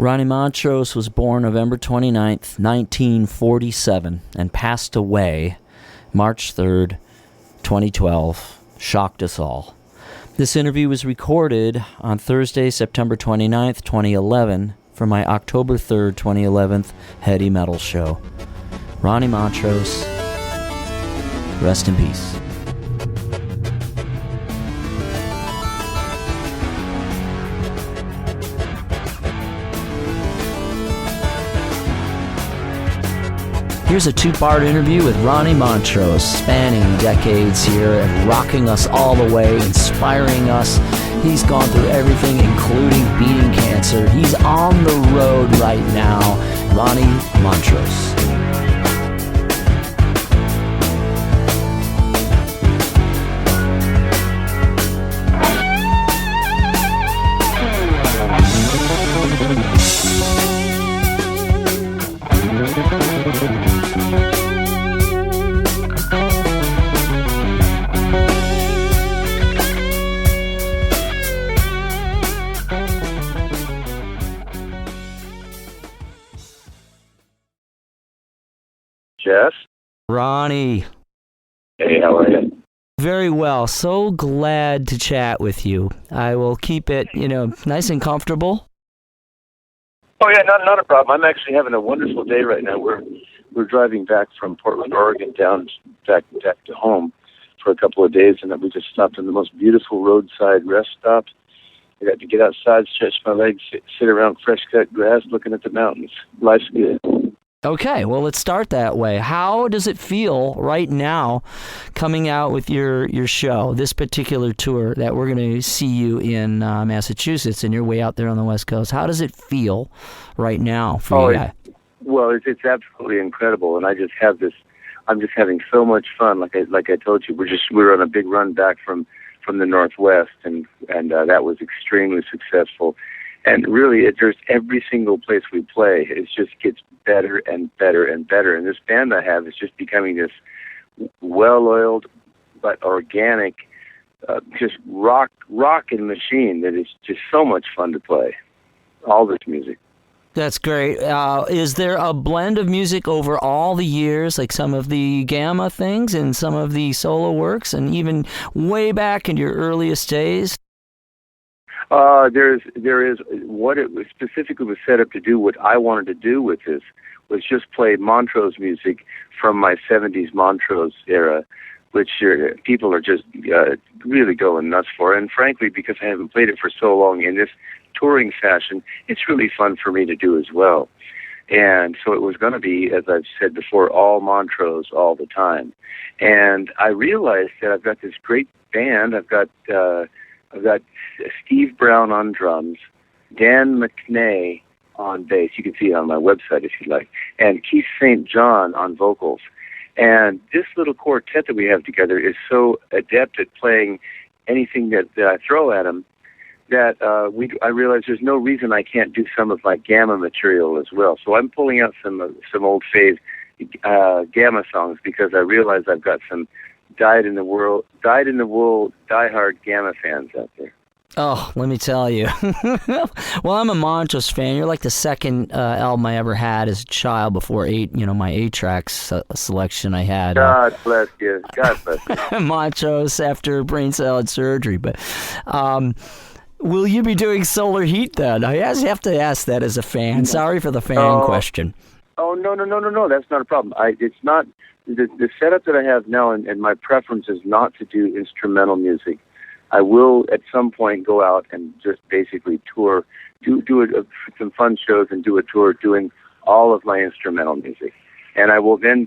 Ronnie Montrose was born November 29th, 1947, and passed away March 3rd, 2012. Shocked us all. This interview was recorded on Thursday, September 29th, 2011, for my October 3rd, 2011 Heady Metal show. Ronnie Montrose, rest in peace. Here's a two-part interview with Ronnie Montrose, spanning decades here and rocking us all the way, inspiring us. He's gone through everything, including beating cancer. He's on the road right now. Ronnie Montrose. Jeff? Ronnie. Hey, how are you? Very well. So glad to chat with you. I will keep it, nice and comfortable. Oh yeah, not a problem. I'm actually having a wonderful day right now. We're driving back from Portland, Oregon, back to home for a couple of days, and we just stopped in the most beautiful roadside rest stop. I got to get outside, stretch my legs, sit around fresh cut grass, looking at the mountains. Life's good. Okay, well, let's start that way. How does it feel right now coming out with your show, this particular tour that we're going to see you in Massachusetts, and you're way out there on the West Coast? How does it feel right now for you? Well, it's absolutely incredible, and I'm just having so much fun. Like I told you, we're on a big run back from the Northwest, and that was extremely successful. And really, there's every single place we play, it just gets better and better and better. And this band I have is just becoming this well-oiled but organic, just rockin' machine that is just so much fun to play. All this music. That's great. Is there a blend of music over all the years, like some of the Gamma things and some of the solo works, and even way back in your earliest days? There is what it was specifically was set up to do. What I wanted to do with this was just play Montrose music from my 70s Montrose era, which people are just really going nuts for. And frankly, because I haven't played it for so long in this touring fashion, it's really fun for me to do as well. And so it was going to be, as I've said before, all Montrose all the time. And I realized that I've got this great band. I've got Steve Brown on drums, Dan McNay on bass. You can see it on my website if you'd like, and Keith St. John on vocals. And this little quartet that we have together is so adept at playing anything that I throw at them that I realize there's no reason I can't do some of my Gamma material as well. So I'm pulling out some old fave Gamma songs because I realize I've got some dyed-in-the-wool, die-hard Gamma fans out there. Oh, let me tell you. Well, I'm a Montrose fan. You're like the second album I ever had as a child before my 8-track selection I had. God bless you. God bless you. Montrose after brain salad surgery. But will you be doing Solar Heat then? I have to ask that as a fan. Sorry for the fan question. Oh, no. That's not a problem. It's not the setup that I have now, and my preference is not to do instrumental music. I will at some point go out and just basically tour, do some fun shows and do a tour doing all of my instrumental music. And I will then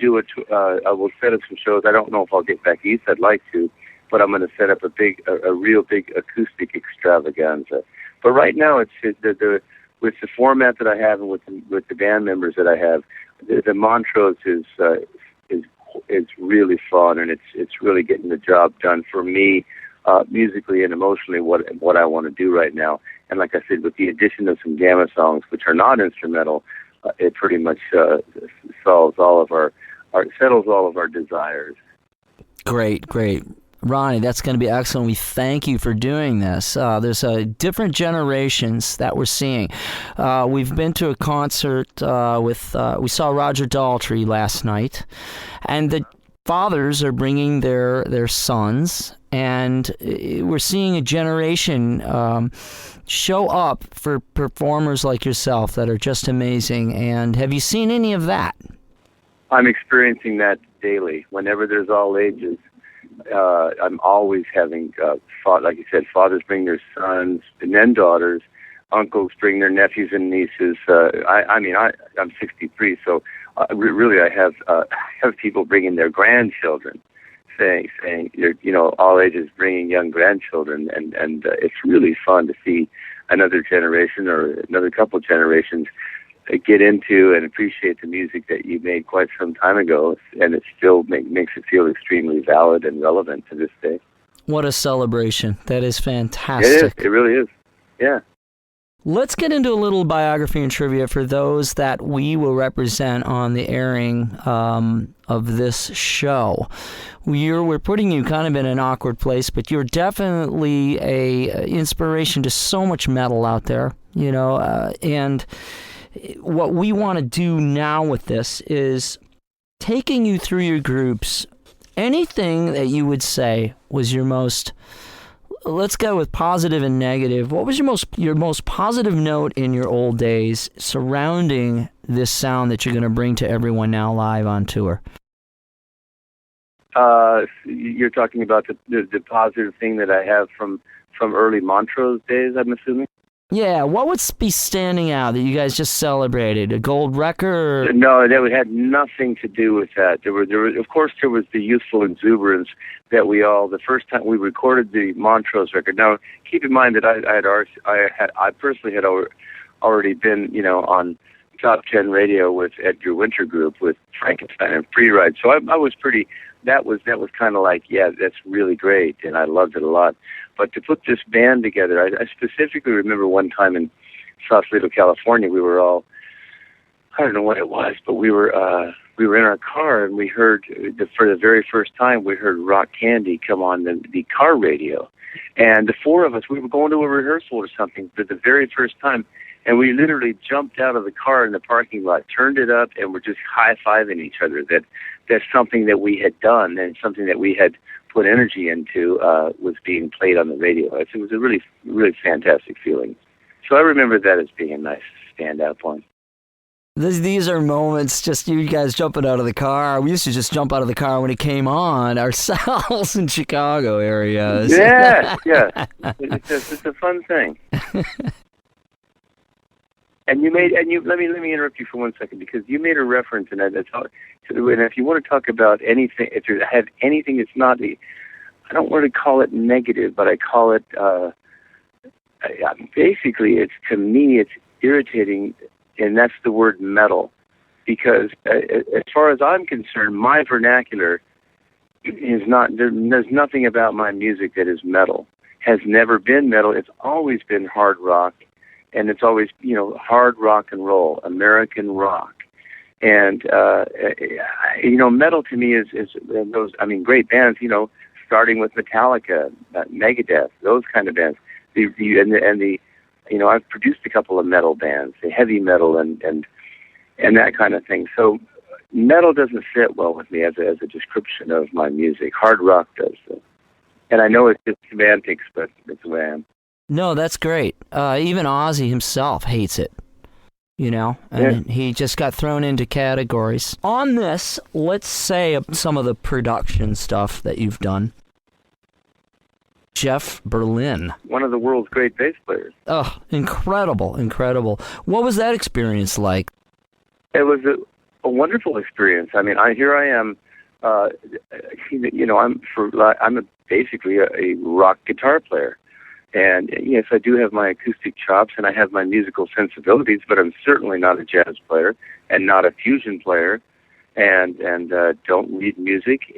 I will set up some shows. I don't know if I'll get back east. I'd like to, but I'm going to set up a real big acoustic extravaganza. But right now, it's with the format that I have and with the band members that I have, the Montrose is really fun, and it's really getting the job done for me. Musically and emotionally, what I want to do right now. And like I said, with the addition of some Gamma songs, which are not instrumental, it pretty much settles all of our desires. Great. Ronnie, that's going to be excellent. We thank you for doing this. There's different generations that we're seeing. We've been to a concert we saw Roger Daltrey last night, and the fathers are bringing their sons, and we're seeing a generation show up for performers like yourself that are just amazing. And have you seen any of that? I'm experiencing that daily. Whenever there's all ages, I'm always having, like you said, fathers bring their sons and then daughters, uncles bring their nephews and nieces. I'm 63, so really I have people bringing their grandchildren, saying all ages bringing young grandchildren, and it's really fun to see another generation or another couple of generations get into and appreciate the music that you made quite some time ago, and it still makes it feel extremely valid and relevant to this day. What a celebration. That is fantastic. It really is. Yeah. Let's get into a little biography and trivia for those that we will represent on the airing of this show. We're putting you kind of in an awkward place, but you're definitely a inspiration to so much metal out there, and what we want to do now with this is taking you through your groups. Anything that you would say was your most, let's go with positive and negative. What was your most positive note in your old days surrounding this sound that you're going to bring to everyone now live on tour? You're talking about the positive thing that I have from early Montrose days, I'm assuming? Yeah, what would be standing out that you guys just celebrated? A gold record? No, that had nothing to do with that. There was, of course, there was the youthful exuberance that the first time we recorded the Montrose record. Now, keep in mind that I personally had already been, on Top 10 radio with Edgar Winter Group with Frankenstein and Free Ride. So I was pretty. That was kind of like, yeah, that's really great, and I loved it a lot. But to put this band together, I specifically remember one time in Sausalito, California, we were all, I don't know what it was, but we were in our car, and we heard, for the very first time, we heard Rock Candy come on the car radio. And the four of us, we were going to a rehearsal or something for the very first time, and we literally jumped out of the car in the parking lot, turned it up, and were just high-fiving each other. That's something that we had done and something that we had put energy into was being played on the radio. It was a really, really fantastic feeling. So I remember that as being a nice standout point. These are moments, just you guys jumping out of the car. We used to just jump out of the car when it came on ourselves in Chicago area. Yeah. It's a fun thing. And let me interrupt you for 1 second, because you made a reference, and if you want to talk about anything, if you have anything that's not I don't want to call it negative, but I call it basically, to me it's irritating, and that's the word metal, because as far as I'm concerned, my vernacular is not. There's nothing about my music that is metal. Has never been metal. It's always been hard rock. And it's always, hard rock and roll, American rock. And, metal to me is those, great bands, starting with Metallica, Megadeth, those kind of bands. I've produced a couple of metal bands, the heavy metal and that kind of thing. So metal doesn't fit well with me as a description of my music. Hard rock does. So. And I know it's just semantics, but it's the way I am. No, that's great. Even Ozzy himself hates it, and he just got thrown into categories. On this, let's say some of the production stuff that you've done. Jeff Berlin. One of the world's great bass players. Oh, incredible. What was that experience like? It was a wonderful experience. Here I am, I'm basically a rock guitar player. And yes, I do have my acoustic chops and I have my musical sensibilities, but I'm certainly not a jazz player and not a fusion player, and don't read music,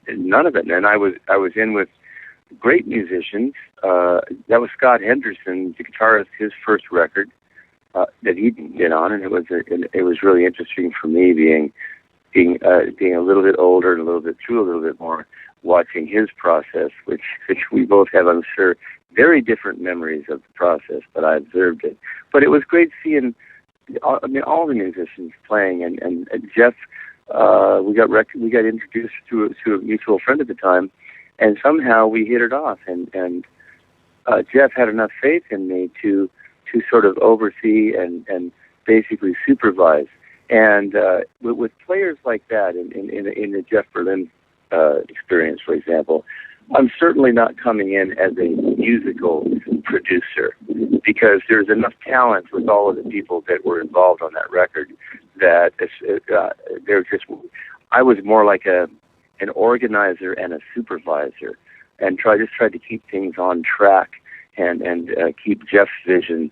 none of it. And I was in with great musicians. That was Scott Henderson, the guitarist, his first record that he'd been on, and it was really interesting for me being a little bit older and a little bit more watching his process, which we both have, I'm sure, very different memories of the process, but I observed it. But it was great seeing, all the musicians playing, and Jeff, we got introduced to a mutual friend at the time, and somehow we hit it off, and Jeff had enough faith in me to sort of oversee and basically supervise. And with players like that, in the Jeff Berlin experience, for example, I'm certainly not coming in as a musical producer, because there's enough talent with all of the people that were involved on that record that I was more like an organizer and a supervisor, and just tried to keep things on track and keep Jeff's vision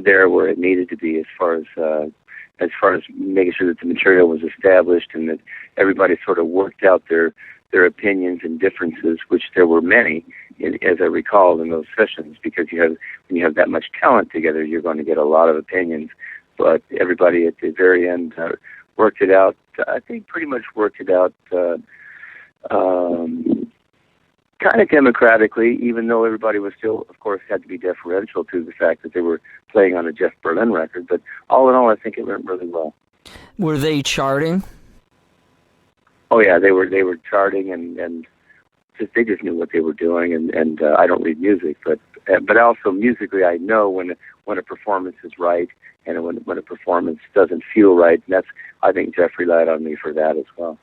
there where it needed to be, as far as making sure that the material was established and that everybody sort of worked out their opinions and differences, which there were many, as I recall, in those sessions, because when you have that much talent together, you're going to get a lot of opinions. But everybody at the very end worked it out. I think pretty much worked it out kind of democratically, even though everybody was still, of course, had to be deferential to the fact that they were playing on a Jeff Berlin record. But all in all, I think it went really well. Were they charting? Oh yeah, they were charting, and they just knew what they were doing. And I don't read music, but also musically, I know when a performance is right and when a performance doesn't feel right. And I think Jeff relied on me for that as well.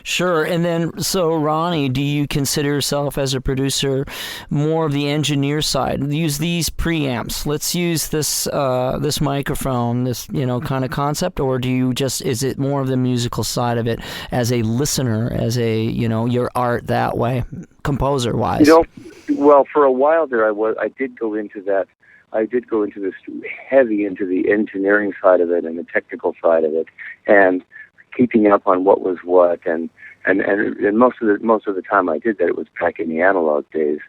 Sure. And then, so Ronnie, do you consider yourself as a producer more of the engineer side? Use these preamps. Let's use this this microphone, this kind of concept, or do you is it more of the musical side of it as a listener, as a your art that way, composer wise? Well, for a while there, I did go into that. I did go into this heavy into the engineering side of it and the technical side of it, and keeping up on what was what, and most of the time I did that, it was back in the analog days,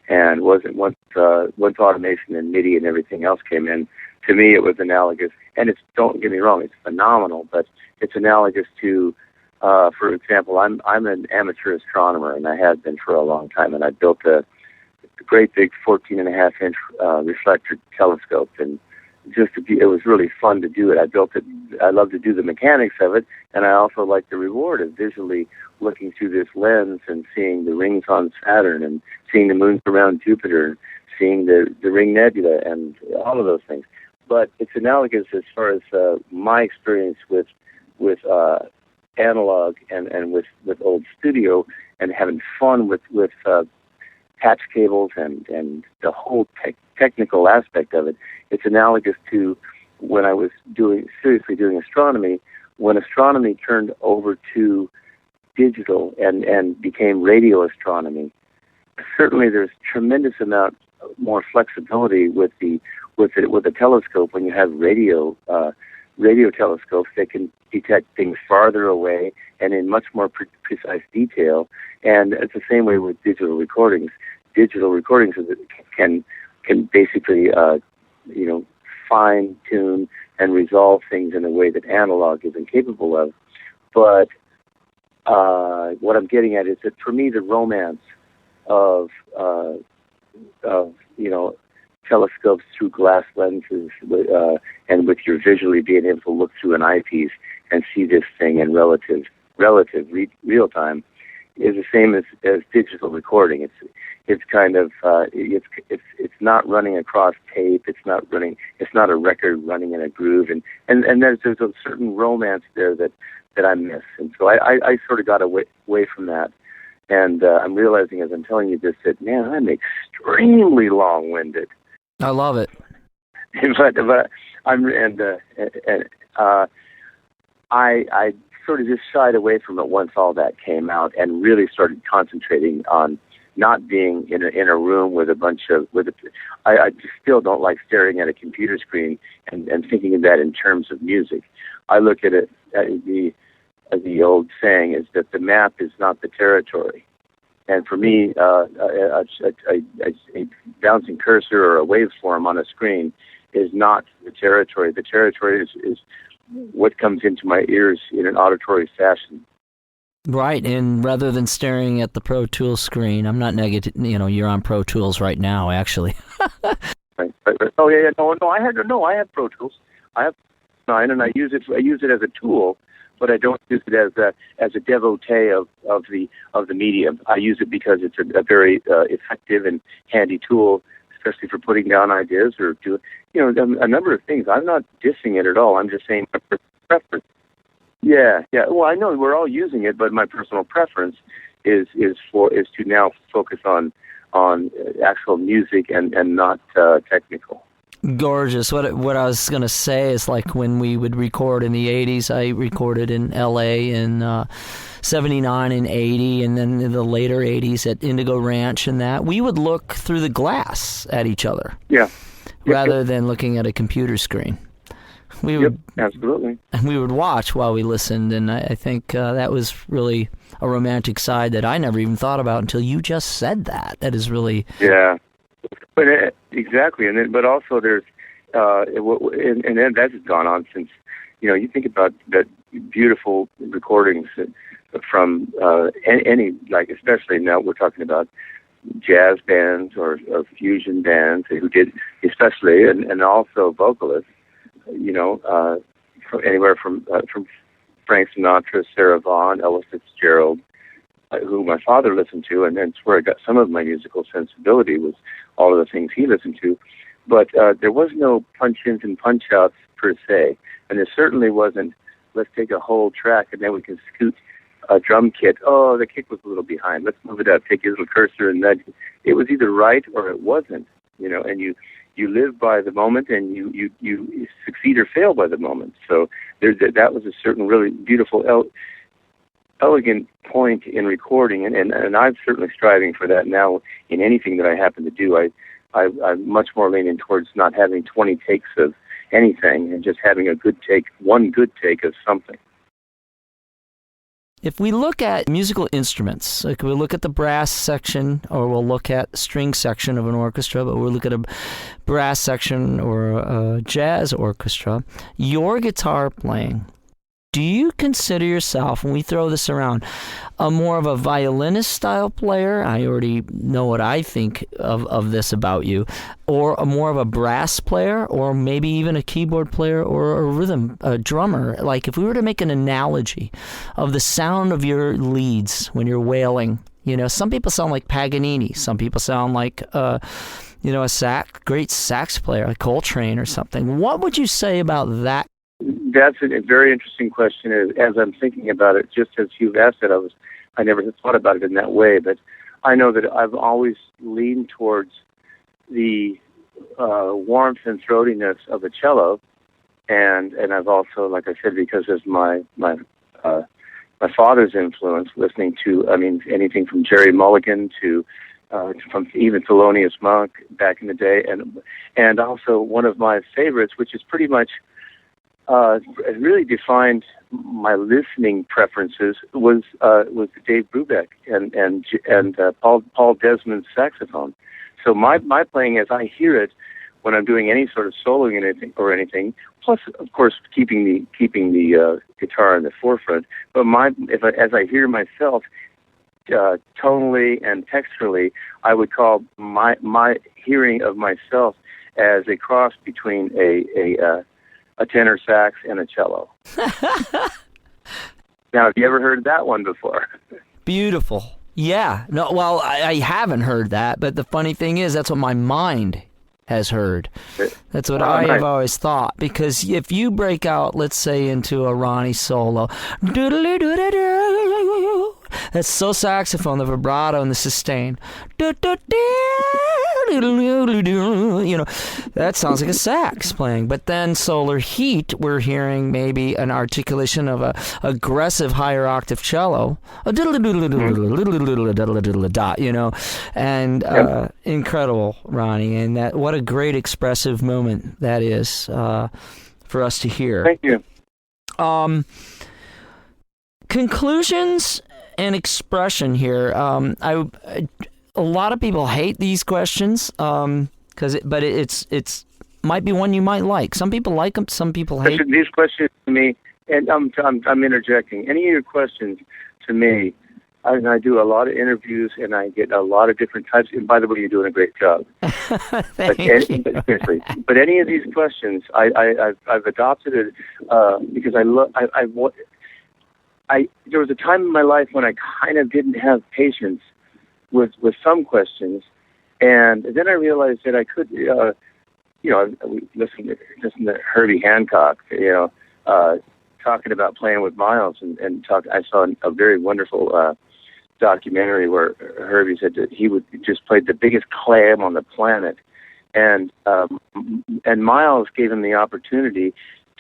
and wasn't once automation and MIDI and everything else came in. To me, it was analogous, and don't get me wrong, it's phenomenal, but it's analogous to, for example, I'm an amateur astronomer, and I have been for a long time, and I built a great big 14.5-inch reflector telescope, and it was really fun to do it. I built it. I love to do the mechanics of it, and I also like the reward of visually looking through this lens and seeing the rings on Saturn and seeing the moons around Jupiter, seeing the Ring Nebula, and all of those things. But it's analogous as far as my experience with analog and with old studio, and having fun with patch cables and the whole technical aspect of it. It's analogous to when I was seriously doing astronomy, when astronomy turned over to digital and became radio astronomy. Certainly there's tremendous amount more flexibility with the telescope when you have radio telescopes that can detect things farther away and in much more precise detail. And it's the same way with digital recordings. Digital recordings can basically fine tune and resolve things in a way that analog isn't capable of. But what I'm getting at is that for me, the romance of telescopes through glass lenses, and with your visually being able to look through an eyepiece and see this thing in relative real time, is the same as digital recording. It's kind of it's not running across tape. It's not a record running in a groove, and there's a certain romance there that I miss, and so I sort of got away from that, and I'm realizing as I'm telling you this that, man, I'm extremely long-winded. I love it. but I sort of just shied away from it once all that came out, and really started concentrating on not being in a room with a bunch of I just still don't like staring at a computer screen and thinking of that in terms of music. I look at it, the old saying is that the map is not the territory. And for me, a bouncing cursor or a waveform on a screen is not the territory. The territory is what comes into my ears in an auditory fashion. Right, and rather than staring at the Pro Tools screen, I'm not negative. You're on Pro Tools right now, actually. Right. Oh yeah, no. I have Pro Tools. I have 9, and I use it. I use it as a tool, but I don't use it as a devotee of the medium. I use it because it's a very effective and handy tool, especially for putting down ideas or doing a number of things. I'm not dissing it at all. I'm just saying my preference. Yeah. Well, I know we're all using it, but my personal preference is to now focus on actual music and not technical. Gorgeous. What I was going to say is, like, when we would record in the 80s, I recorded in L.A. in 79 and 80, and then in the later 80s at Indigo Ranch and that, we would look through the glass at each other. Yeah. Rather than looking at a computer screen. We would, absolutely. And we would watch while we listened, and I think that was really a romantic side that I never even thought about until you just said that. That is really... Yeah. But exactly, but also there's and then that has gone on since you think about that beautiful recordings from any, like, especially now we're talking about jazz bands or fusion bands who did, especially, and also vocalists, from anywhere from Frank Sinatra, Sarah Vaughan, Ella Fitzgerald, who my father listened to, and that's where I got some of my musical sensibility, was all of the things he listened to. But there was no punch-ins and punch-outs per se, and there certainly wasn't, let's take a whole track and then we can scoot a drum kit. Oh, the kick was a little behind. Let's move it up. Take your little cursor and nudge. It was either right or it wasn't, and you live by the moment, and you succeed or fail by the moment. So that was a certain really beautiful, elegant point in recording, and I'm certainly striving for that now in anything that I happen to do. I'm much more leaning towards not having 20 takes of anything and just having one good take of something. If we look at musical instruments, like we'll look at the brass section, or we'll look at the string section of an orchestra, but we'll look at a brass section or a jazz orchestra, your guitar playing, do you consider yourself, when we throw this around, a more of a violinist style player? I already know what I think of this about you. Or a more of a brass player, or maybe even a keyboard player, or a drummer. Like, if we were to make an analogy of the sound of your leads when you're wailing, some people sound like Paganini. Some people sound like, a great sax player, like Coltrane or something. What would you say about that? That's a very interesting question. As I'm thinking about it, just as you've asked it, I never thought about it in that way. But I know that I've always leaned towards the warmth and throatiness of a cello, and I've also, like I said, because of my father's influence, listening to, anything from Jerry Mulligan to from even Thelonious Monk back in the day, and also one of my favorites, which is pretty much really defined my listening preferences, was Dave Brubeck and Paul Desmond's saxophone. So my playing, as I hear it, when I'm doing any sort of soloing or anything, plus of course keeping the guitar in the forefront. But as I hear myself, tonally and texturally, I would call my hearing of myself as a cross between a tenor sax and a cello. Now, have you ever heard that one before? Beautiful. Yeah. No, well, I haven't heard that, but the funny thing is that's what my mind has heard. That's what I have always thought. Because if you break out, let's say, into a Ronnie solo, that's so saxophone, the vibrato and the sustain. That sounds like a sax playing. But then Solar Heat, we're hearing maybe an articulation of a aggressive higher octave cello, and incredible, Ronnie. And that, what a great expressive moment that is for us to hear. Thank you. Conclusions and expression here. A lot of people hate these questions, but it's might be one you might like. Some people like them, some people hate. These questions to me, and I'm interjecting. Any of your questions to me, I do a lot of interviews, and I get a lot of different types. And by the way, you're doing a great job. Thank you. But seriously, but any of these questions, I've adopted it because there was a time in my life when I kind of didn't have patience with some questions, and then I realized that I could, listen to Herbie Hancock, talking about playing with Miles, and talk. I saw a very wonderful documentary where Herbie said that he would just play the biggest clam on the planet, and Miles gave him the opportunity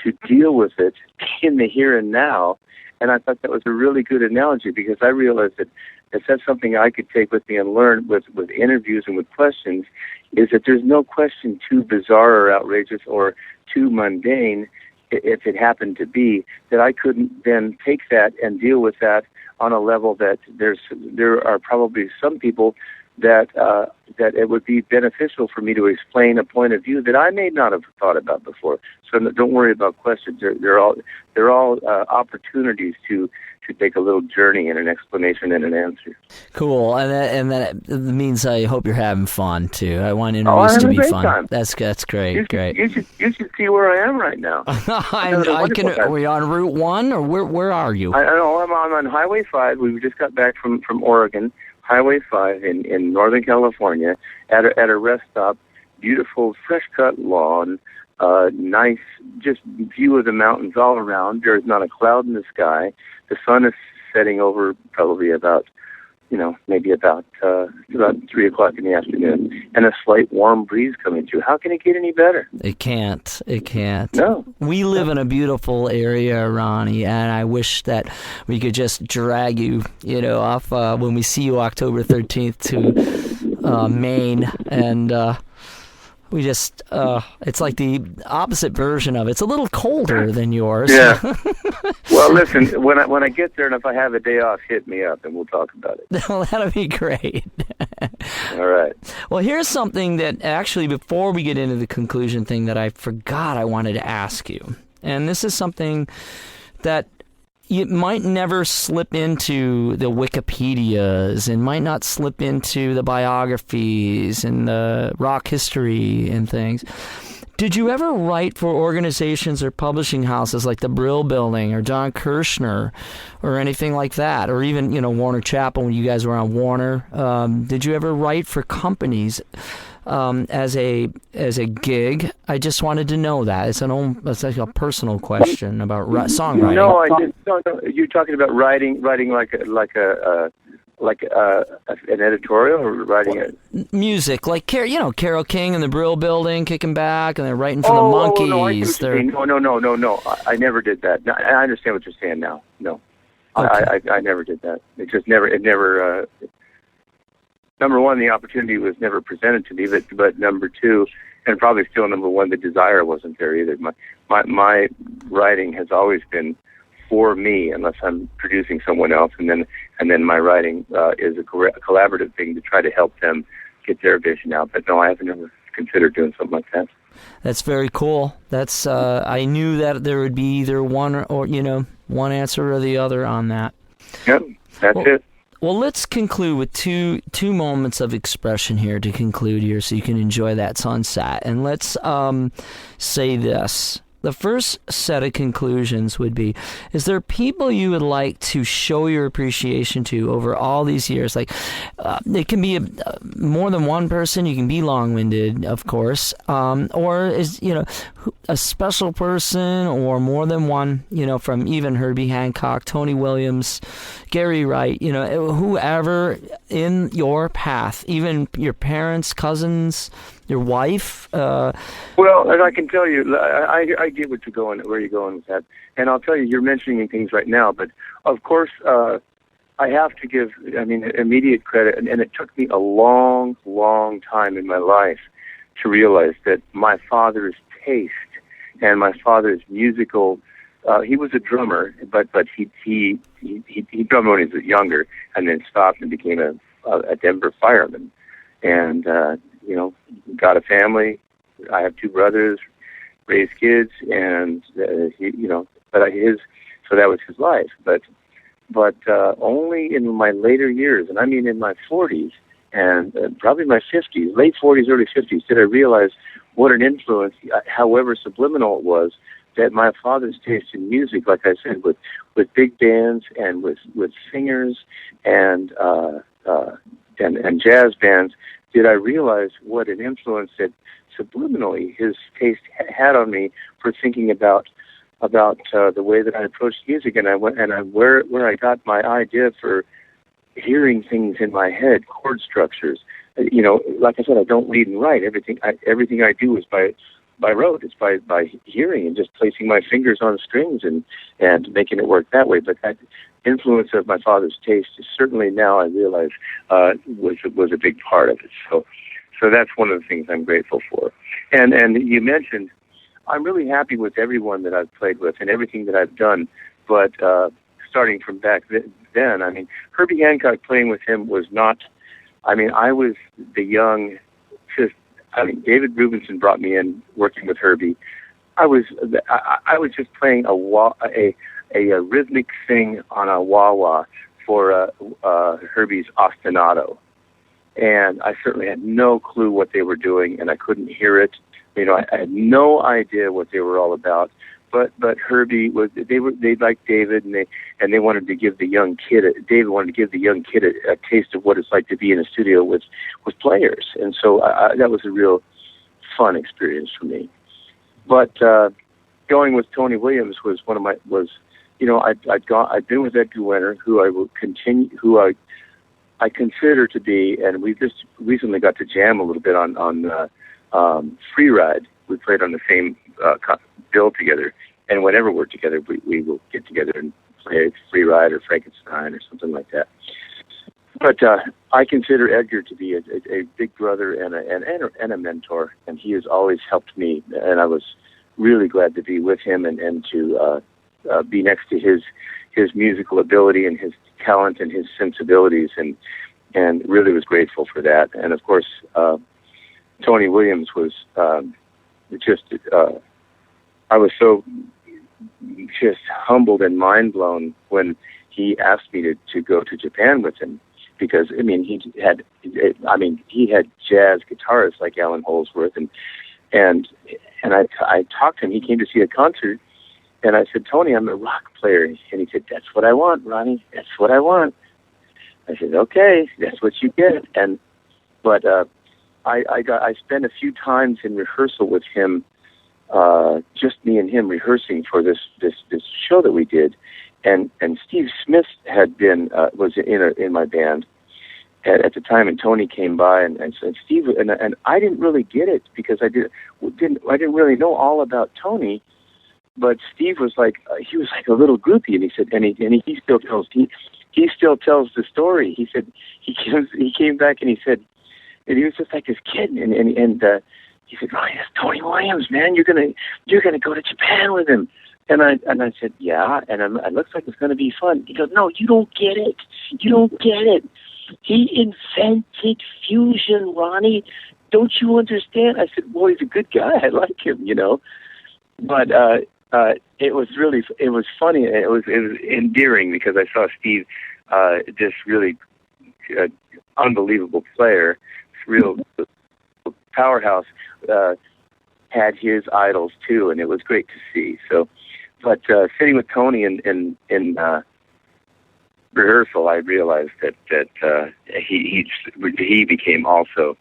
to deal with it in the here and now. And I thought that was a really good analogy, because I realized that if that's something I could take with me and learn with interviews and with questions, is that there's no question too bizarre or outrageous or too mundane, if it happened to be, that I couldn't then take that and deal with that on a level that there are probably some people that it would be beneficial for me to explain a point of view that I may not have thought about before. So don't worry about questions. They're all opportunities to take a little journey and an explanation and an answer. Cool, and that means I hope you're having fun too. I want interviews to be fun. Time. That's great. Great. You should see where I am right now. Are we on Route 1 or where are you? I know I'm on Highway 5. We just got back from Oregon. Highway 5 in Northern California at a rest stop. Beautiful, fresh-cut lawn, nice, just view of the mountains all around. There's not a cloud in the sky. The sun is setting over probably about 3 o'clock in the afternoon, and a slight warm breeze coming through. How can it get any better? It can't. No. We live in a beautiful area, Ronnie, and I wish that we could just drag you, off when we see you October 13th to Maine, and we just, it's like the opposite version of it. It's a little colder than yours. Yeah. Well, listen, when I get there and if I have a day off, hit me up and we'll talk about it. Well, that'll be great. All right. Well, here's something that actually, before we get into the conclusion thing, that I forgot I wanted to ask you. And this is something that you might never slip into the Wikipedias and might not slip into the biographies and the rock history and things. Did you ever write for organizations or publishing houses like the Brill Building or John Kirshner or anything like that? Or even, Warner Chappell, when you guys were on Warner. Did you ever write for companies as a gig? I just wanted to know that. It's like a personal question about songwriting. No, I didn't. No. You're talking about writing like an editorial, or writing music, like Carole King and the Brill Building, kicking back, and they're writing for the Monkees. No. I never did that. I understand what you're saying now. No, okay. I never did that. It just never. It never. Number one, the opportunity was never presented to me, but number two, and probably still number one, the desire wasn't there either. My writing has always been for me, unless I'm producing someone else, and then my writing is a collaborative thing to try to help them get their vision out. But no, I haven't ever considered doing something like that. That's very cool. That's I knew that there would be either one or one answer or the other on that. Yep, that's it. Well, let's conclude with two moments of expression here to conclude here, so you can enjoy that sunset. And let's say this. The first set of conclusions would be, is there people you would like to show your appreciation to over all these years? Like, it can be more than one person. You can be long-winded, of course. Or is, a special person, or more than one, from even Herbie Hancock, Tony Williams, Gary Wright, whoever in your path, even your parents, cousins, your wife. Well, as I can tell you, I get where you're going with that, and I'll tell you, you're mentioning things right now, but of course, I have to give, immediate credit, and it took me a long, long time in my life to realize that my father's taste and my father's musical. He was a drummer, but he drummed when he was younger, and then stopped and became a Denver fireman, and got a family. I have two brothers, raised kids, and so that was his life. But But only in my later years, and I mean in my 40s and probably my 50s, late 40s, early 50s, did I realize what an influence, however subliminal it was, that my father's taste in music, like I said, with big bands and with singers and jazz bands, did I realize what an influence that subliminally his taste had on me for thinking about the way that I approached music, and where I got my idea for hearing things in my head, chord structures. Like I said, I don't read and write. Everything I do is by rote. It's by hearing and just placing my fingers on strings and making it work that way. But that influence of my father's taste is certainly, now I realize, was a big part of it. So that's one of the things I'm grateful for. And you mentioned, I'm really happy with everyone that I've played with and everything that I've done. But starting from back then, I mean, Herbie Hancock, playing with him was not, I mean, I was the young, David Rubinson brought me in working with Herbie. I was just playing a rhythmic thing on a wah-wah for Herbie's ostinato. And I certainly had no clue what they were doing, and I couldn't hear it. I had no idea what they were all about. But Herbie they liked David, and they wanted to give the young kid David wanted to give the young kid a taste of what it's like to be in a studio with players, and so that was a real fun experience for me. But going with Tony Williams was I'd been with Edgar Winter, who I will continue, who I consider to be, and we just recently got to jam a little bit on Free Ride. We played on the same bill together, and whenever we're together, we will get together and play Free Ride or Frankenstein or something like that. But I consider Edgar to be a big brother and a mentor, and he has always helped me, and I was really glad to be with him and to be next to his musical ability and his talent and his sensibilities, and really was grateful for that. And of course, Tony Williams was I was so just humbled and mind blown when he asked me to go to Japan with him, because he had jazz guitarists like Alan Holdsworth, and I talked to him. He came to see a concert, and I said, Tony, I'm a rock player, and he said, that's what I want, Ronnie. That's what I want. I said, okay, that's what you get. But I spent a few times in rehearsal with him, just me and him rehearsing for this show that we did, and Steve Smith had been was in my band at the time, and Tony came by and said, Steve, and I didn't really get it because I didn't really know all about Tony, but Steve was like he was like a little groupie, and he said, and he still tells the story. He said he came back and he said. And he was just like this kid, and he said, "Ronnie, that's Tony Williams, man. You're gonna go to Japan with him." And I said, "Yeah." And it looks like it's gonna be fun. He goes, "No, you don't get it. You don't get it. He invented fusion, Ronnie. Don't you understand?" I said, "Well, he's a good guy. I like him, But it was funny. It was endearing because I saw Steve, this really unbelievable player. Real powerhouse, had his idols too, and it was great to see. So, but sitting with Tony in rehearsal, I realized that he became also.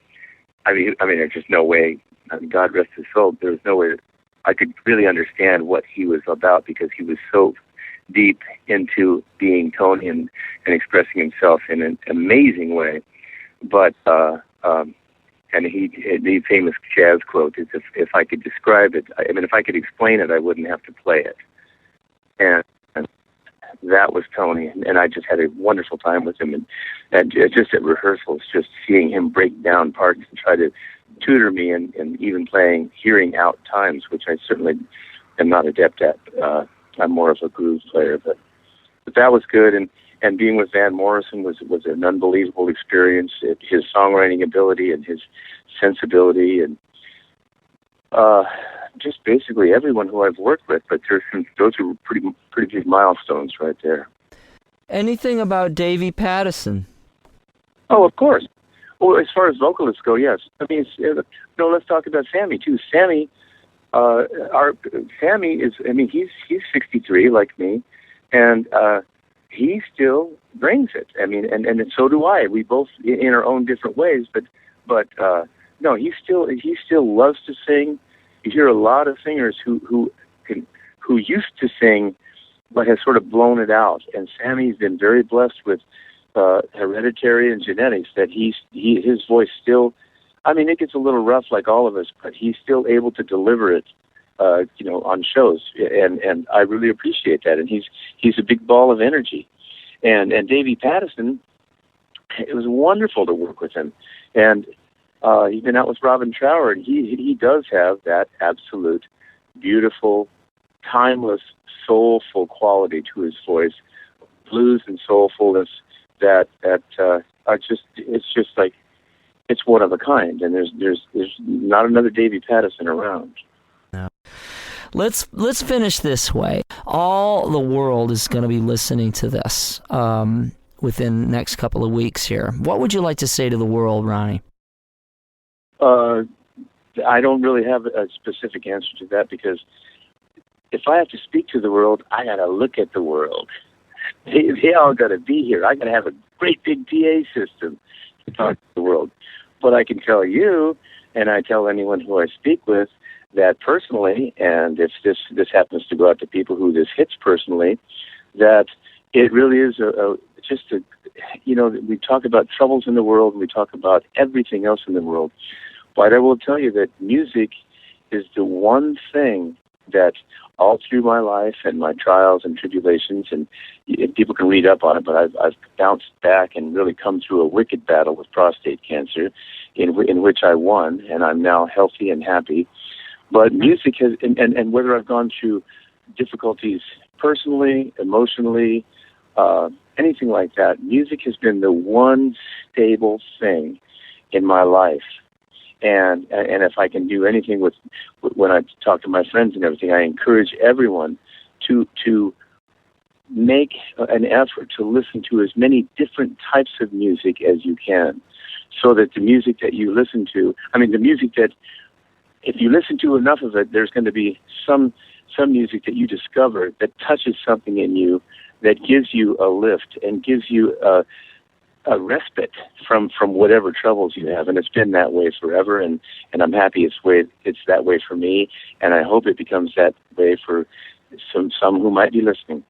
I mean, there's just no way. I mean, God rest his soul. There was no way that I could really understand what he was about, because he was so deep into being Tony and expressing himself in an amazing way. But and the famous jazz quote is, if I could describe it, if I could explain it, I wouldn't have to play it. And that was Tony, and I just had a wonderful time with him. And just at rehearsals, just seeing him break down parts and try to tutor me, and even hearing out times, which I certainly am not adept at. I'm more of a groove player, but that was good. And being with Van Morrison was an unbelievable experience. His songwriting ability and his sensibility, and just basically everyone who I've worked with. But those are pretty big milestones right there. Anything about Davey Patterson? Oh, of course. Well, as far as vocalists go, yes. I mean, let's talk about Sammy too. Sammy is. I mean, he's 63 like me, and he still brings it. I mean, and so do I. We both in our own different ways, but no, he still loves to sing. You hear a lot of singers who used to sing, but has sort of blown it out. And Sammy's been very blessed with hereditary and genetics that his voice still. I mean, it gets a little rough like all of us, but he's still able to deliver it, on shows, and I really appreciate that. And he's a big ball of energy. And Davey Patterson, it was wonderful to work with him. And he's been out with Robin Trower, and he does have that absolute, beautiful, timeless, soulful quality to his voice, blues and soulfulness that are just, it's just like, it's one of a kind, and there's not another Davey Patterson around. No. Let's finish this way. All the world is going to be listening to this within the next couple of weeks here. What would you like to say to the world, Ronnie? I don't really have a specific answer to that, because if I have to speak to the world, I got to look at the world. They all got to be here. I got to have a great big PA system to talk to the world. But I can tell you, and I tell anyone who I speak with, that personally, and if this happens to go out to people who this hits personally, that it really is we talk about troubles in the world, and we talk about everything else in the world. But I will tell you that music is the one thing that all through my life and my trials and tribulations, and people can read up on it, but I've bounced back and really come through a wicked battle with prostate cancer, in which I won, and I'm now healthy and happy. But music has, and whether I've gone through difficulties personally, emotionally, anything like that, music has been the one stable thing in my life. And if I can do anything with when I talk to my friends and everything, I encourage everyone to make an effort to listen to as many different types of music as you can, so that the music that you listen to, the music that, if you listen to enough of it, there's going to be some music that you discover that touches something in you, that gives you a lift and gives you a respite from whatever troubles you have. And it's been that way forever, and I'm happy it's that way for me, and I hope it becomes that way for some who might be listening.